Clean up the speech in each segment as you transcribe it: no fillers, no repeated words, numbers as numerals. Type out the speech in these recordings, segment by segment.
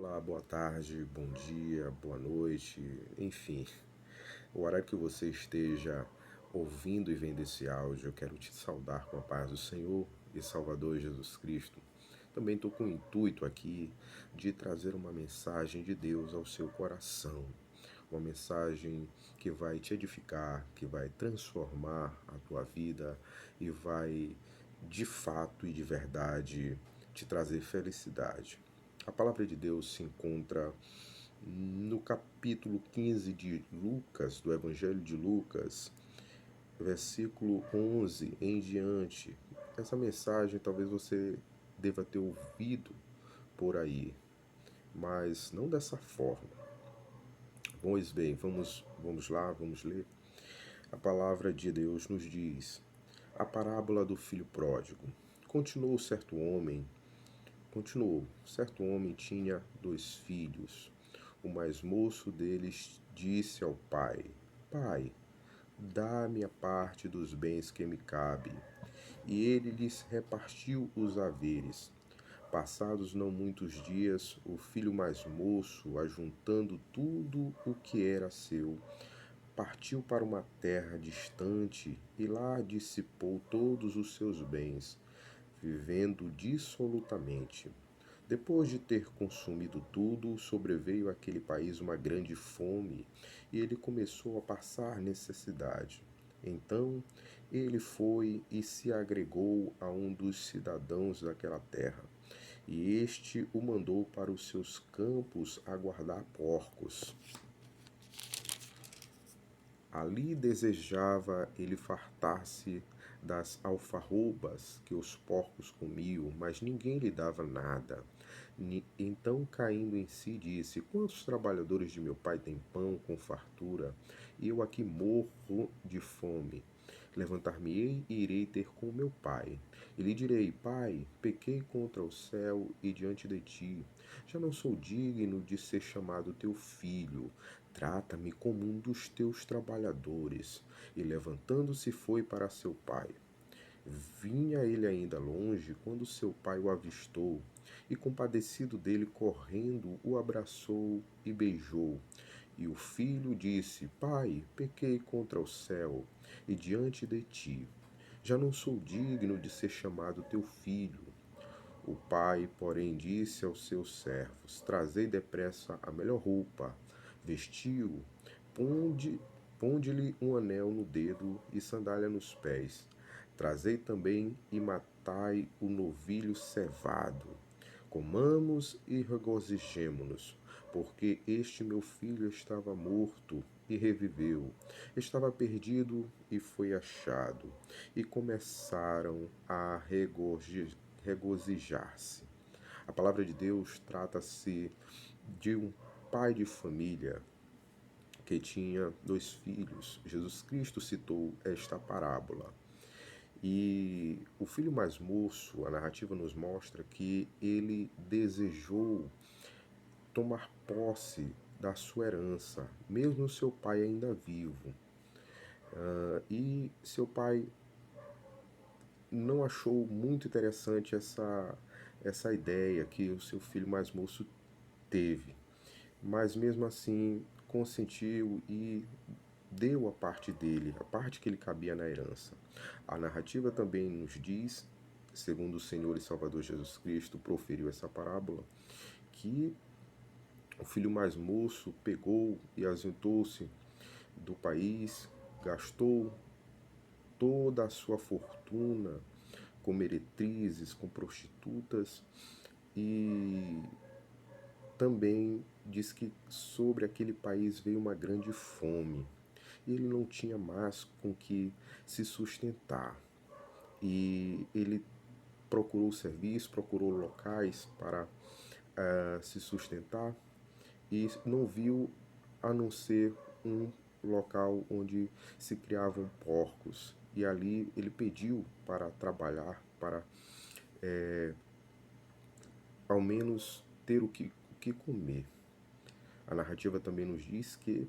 Olá, boa tarde, bom dia, boa noite, enfim, o horário que você esteja ouvindo e vendo esse áudio, eu quero te saudar com a paz do Senhor e Salvador Jesus Cristo. Também estou com o intuito aqui de trazer uma mensagem de Deus ao seu coração, uma mensagem que vai te edificar, que vai transformar a tua vida e vai, de fato e de verdade, te trazer felicidade. A palavra de Deus se encontra no capítulo 15 de Lucas, do Evangelho de Lucas, versículo 11 em diante. Essa mensagem talvez você deva ter ouvido por aí, mas não dessa forma. Pois bem, vamos lá, vamos ler. A palavra de Deus nos diz: a parábola do filho pródigo. Certo homem tinha 2 filhos. O mais moço deles disse ao pai: Pai, dá-me a parte dos bens que me cabe. E ele lhes repartiu os haveres. Passados não muitos dias, o filho mais moço, ajuntando tudo o que era seu, partiu para uma terra distante e lá dissipou todos os seus bens, vivendo dissolutamente. Depois de ter consumido tudo, sobreveio àquele país uma grande fome e ele começou a passar necessidade. Então ele foi e se agregou a um dos cidadãos daquela terra, e este o mandou para os seus campos a guardar porcos. Ali desejava ele fartar-se das alfarrobas que os porcos comiam, mas ninguém lhe dava nada. Então, caindo em si, disse: Quantos trabalhadores de meu pai têm pão com fartura, e eu aqui morro de fome? Levantar-me-ei e irei ter com meu pai. E lhe direi: Pai, pequei contra o céu e diante de ti. Já não sou digno de ser chamado teu filho. Trata-me como um dos teus trabalhadores. E levantando-se foi para seu pai. Vinha ele ainda longe quando seu pai o avistou, e compadecido dele, correndo, o abraçou e beijou. E o filho disse: Pai, pequei contra o céu e diante de ti. Já não sou digno de ser chamado teu filho. O pai, porém, disse aos seus servos: Trazei depressa a melhor roupa, vestiu-o, ponde-lhe um anel no dedo e sandália nos pés. Trazei também e matai o novilho cevado. Comamos e regozijemo-nos, porque este meu filho estava morto e reviveu, estava perdido e foi achado. E começaram a regozijar-se. A palavra de Deus trata-se de um pai de família que tinha 2 filhos. Jesus Cristo citou esta parábola. E o filho mais moço, a narrativa nos mostra que ele desejou tomar posse da sua herança, mesmo seu pai ainda vivo. E seu pai não achou muito interessante essa ideia que o seu filho mais moço teve, mas mesmo assim consentiu e deu a parte dele, a parte que lhe cabia na herança. A narrativa também nos diz, segundo o Senhor e Salvador Jesus Cristo proferiu essa parábola, que o filho mais moço pegou e ausentou-se do país, gastou toda a sua fortuna com meretrizes, com prostitutas, e também diz que sobre aquele país veio uma grande fome. E ele não tinha mais com que se sustentar. E ele procurou serviço, procurou locais para se sustentar e não viu a não ser um local onde se criavam porcos. E ali ele pediu para trabalhar, para ao menos ter o que comer. A narrativa também nos diz que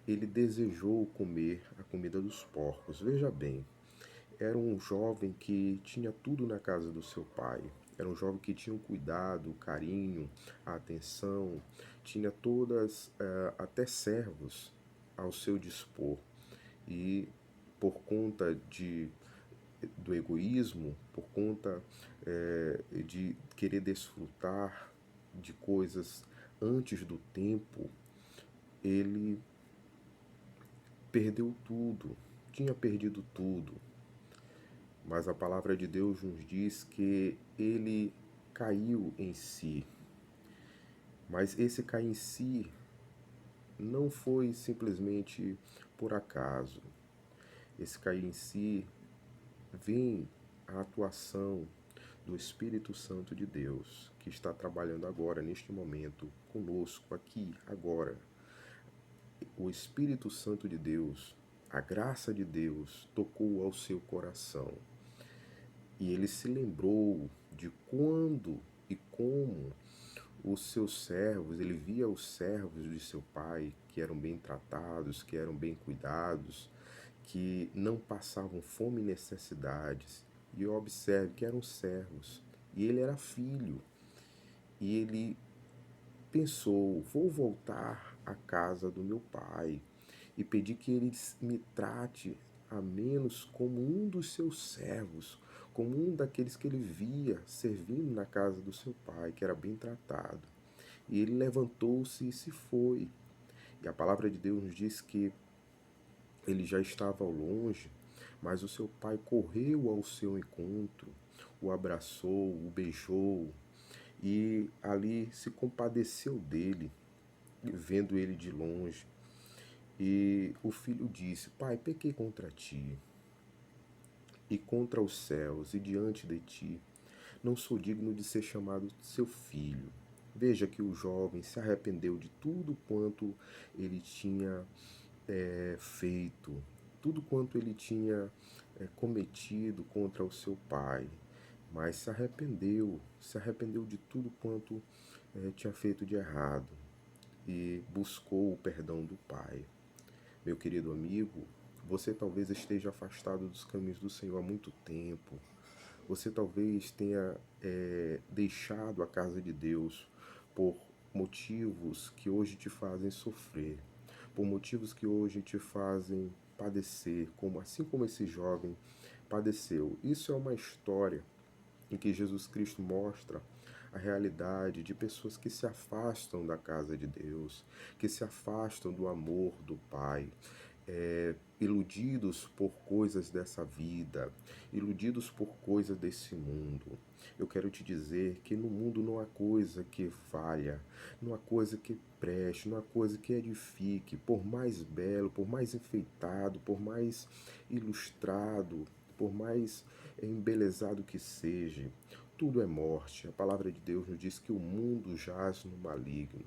ele desejou comer a comida dos porcos. Veja bem, era um jovem que tinha tudo na casa do seu pai. Era um jovem que tinha o cuidado, o carinho, a atenção, tinha todas, até servos ao seu dispor. E por conta do egoísmo, por conta de querer desfrutar de coisas antes do tempo, ele perdeu tudo, tinha perdido tudo. Mas a palavra de Deus nos diz que ele caiu em si. Mas esse cair em si não foi simplesmente por acaso. Esse cair em si vem a atuação do Espírito Santo de Deus, que está trabalhando agora, neste momento, conosco, aqui, agora. O Espírito Santo de Deus, a graça de Deus, tocou ao seu coração. E ele se lembrou de quando e como os seus servos, ele via os servos de seu pai, que eram bem tratados, que eram bem cuidados, que não passavam fome e necessidades. E eu observo que eram servos. E ele era filho. E ele pensou: vou voltar à casa do meu pai e pedir que ele me trate a menos como um dos seus servos, como um daqueles que ele via servindo na casa do seu pai, que era bem tratado. E ele levantou-se e se foi. E a palavra de Deus nos diz que ele já estava ao longe, mas o seu pai correu ao seu encontro, o abraçou, o beijou e ali se compadeceu dele, vendo ele de longe. E o filho disse: Pai, pequei contra ti e contra os céus e diante de ti. Não sou digno de ser chamado seu filho. Veja que o jovem se arrependeu de tudo quanto ele tinha feito, tudo quanto ele tinha cometido contra o seu pai, mas se arrependeu de tudo quanto tinha feito de errado e buscou o perdão do pai. Meu querido amigo, você talvez esteja afastado dos caminhos do Senhor há muito tempo. Você talvez tenha deixado a casa de Deus por motivos que hoje te fazem sofrer, por motivos que hoje te fazem padecer, assim como esse jovem padeceu. Isso é uma história em que Jesus Cristo mostra a realidade de pessoas que se afastam da casa de Deus, que se afastam do amor do Pai, iludidos por coisas dessa vida, iludidos por coisas desse mundo. Eu quero te dizer que no mundo não há coisa que valha, não há coisa que preste, não há coisa que edifique, por mais belo, por mais enfeitado, por mais ilustrado, por mais embelezado que seja. Tudo é morte. A palavra de Deus nos diz que o mundo jaz no maligno.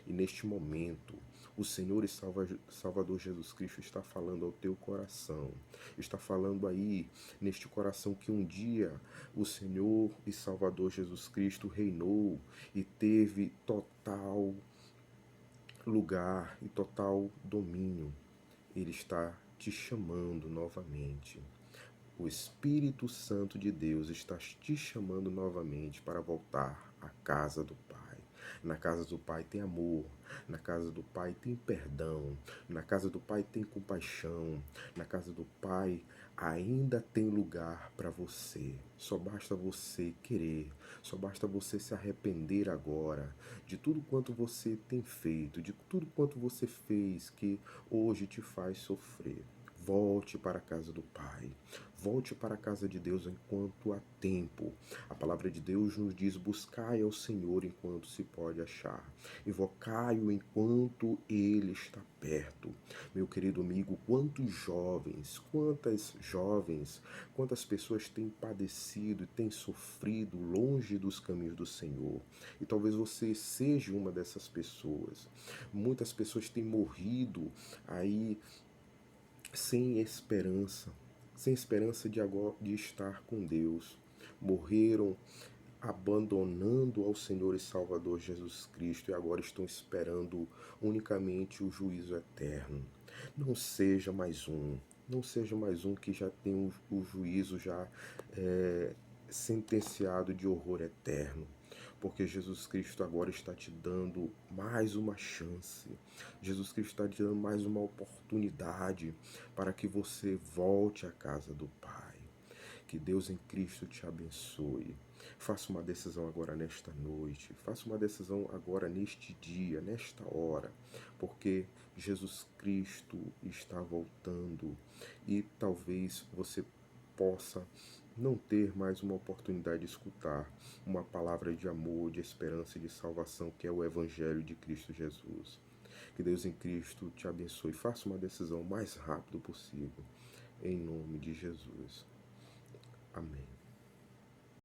E neste momento, o Senhor e Salvador Jesus Cristo está falando ao teu coração. Está falando aí, neste coração, que um dia o Senhor e Salvador Jesus Cristo reinou e teve total lugar e total domínio. Ele está te chamando novamente. O Espírito Santo de Deus está te chamando novamente para voltar à casa do Pai. Na casa do Pai tem amor, na casa do Pai tem perdão, na casa do Pai tem compaixão, na casa do Pai ainda tem lugar para você. Só basta você querer, só basta você se arrepender agora de tudo quanto você tem feito, de tudo quanto você fez que hoje te faz sofrer. Volte para a casa do Pai. Volte para a casa de Deus enquanto há tempo. A palavra de Deus nos diz: buscai ao Senhor enquanto se pode achar. Invocai-o enquanto Ele está perto. Meu querido amigo, quantas jovens, quantas pessoas têm padecido e têm sofrido longe dos caminhos do Senhor. E talvez você seja uma dessas pessoas. Muitas pessoas têm morrido aí sem esperança, de estar com Deus. Morreram abandonando ao Senhor e Salvador Jesus Cristo e agora estão esperando unicamente o juízo eterno. Não seja mais um, não seja mais um que já tem o juízo já sentenciado de horror eterno, porque Jesus Cristo agora está te dando mais uma chance. Jesus Cristo está te dando mais uma oportunidade para que você volte à casa do Pai. Que Deus em Cristo te abençoe. Faça uma decisão agora nesta noite. Faça uma decisão agora neste dia, nesta hora, porque Jesus Cristo está voltando e talvez você possa não ter mais uma oportunidade de escutar uma palavra de amor, de esperança e de salvação, que é o Evangelho de Cristo Jesus. Que Deus em Cristo te abençoe. Faça uma decisão o mais rápido possível. Em nome de Jesus. Amém.